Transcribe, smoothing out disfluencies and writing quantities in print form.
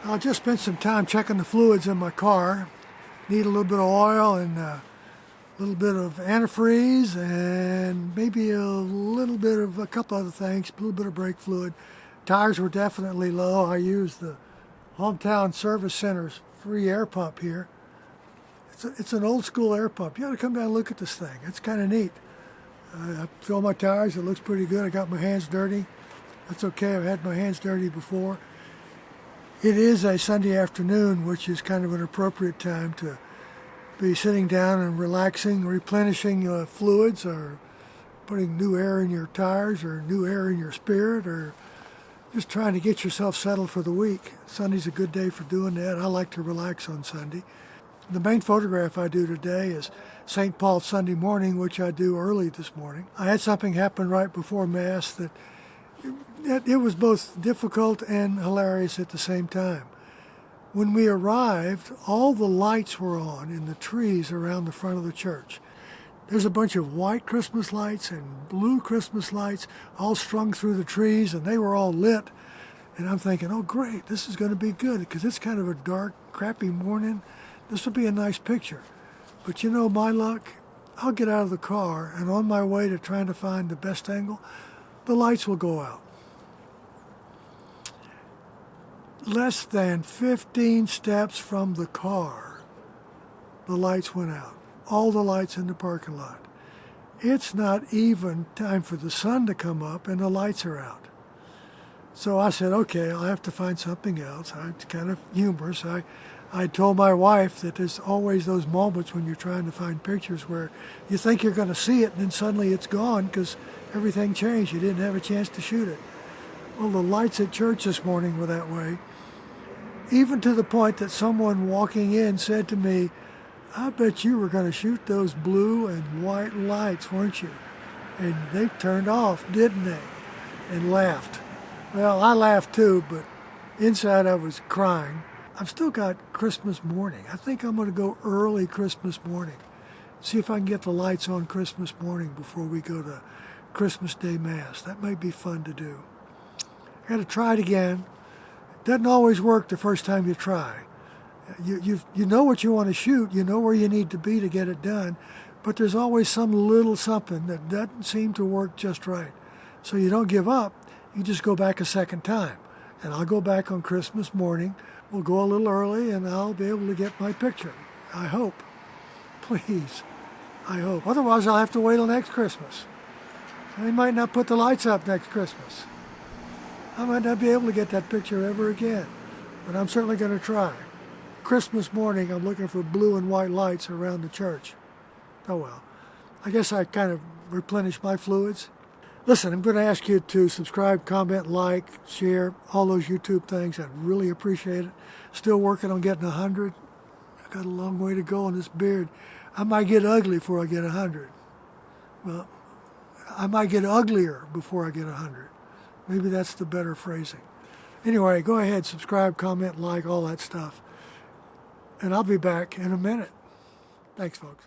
I just spent some time checking the fluids in my car. Need a little bit of oil and a little bit of antifreeze and maybe a little bit of a couple other things, a little bit of brake fluid. Tires were definitely low. I used the Hometown Service Center's free air pump here. It's an old school air pump. You ought to come down and look at this thing. It's kind of neat. I fill my tires. It looks pretty good. I got my hands dirty. That's okay. I've had my hands dirty before. It is a Sunday afternoon, which is kind of an appropriate time to be sitting down and relaxing, replenishing fluids, or putting new air in your tires, or new air in your spirit, or just trying to get yourself settled for the week. Sunday's a good day for doing that. I like to relax on Sunday. The main photograph I do today is St. Paul's Sunday morning, which I do early this morning. I had something happen right before Mass that it was both difficult and hilarious at the same time. When we arrived, all the lights were on in the trees around the front of the church. There's a bunch of white Christmas lights and blue Christmas lights all strung through the trees, and they were all lit. And I'm thinking, oh great, this is going to be good because it's kind of a dark, crappy morning. This will be a nice picture. But you know my luck, I'll get out of the car, and on my way to trying to find the best angle, the lights will go out. Less than 15 steps from the car, the lights went out. All the lights in the parking lot. It's not even time for the sun to come up and the lights are out. So I said, okay, I'll have to find something else. I'm kind of humorous. I told my wife that there's always those moments when you're trying to find pictures where you think you're going to see it and then suddenly it's gone because everything changed. You didn't have a chance to shoot it. Well, the lights at church this morning were that way. Even to the point that someone walking in said to me, I bet you were going to shoot those blue and white lights, weren't you? And they turned off, didn't they? And laughed. Well, I laughed too, but inside I was crying. I've still got Christmas morning. I think I'm going to go early Christmas morning. See if I can get the lights on Christmas morning before we go to Christmas Day Mass. That might be fun to do. I got to try it again. Doesn't always work the first time you try. You know what you want to shoot, you know where you need to be to get it done, but there's always some little something that doesn't seem to work just right. So you don't give up, you just go back a second time. And I'll go back on Christmas morning, we'll go a little early, and I'll be able to get my picture. I hope. Please. I hope. Otherwise I'll have to wait till next Christmas. They might not put the lights up next Christmas. I might not be able to get that picture ever again, but I'm certainly going to try. Christmas morning, I'm looking for blue and white lights around the church. Oh well, I guess I kind of replenished my fluids. Listen, I'm going to ask you to subscribe, comment, like, share, all those YouTube things. I'd really appreciate it. Still working on getting 100. I've got a long way to go on this beard. I might get ugly before I get 100. Well, I might get uglier before I get 100. Maybe that's the better phrasing. Anyway, go ahead, subscribe, comment, like, all that stuff. And I'll be back in a minute. Thanks, folks.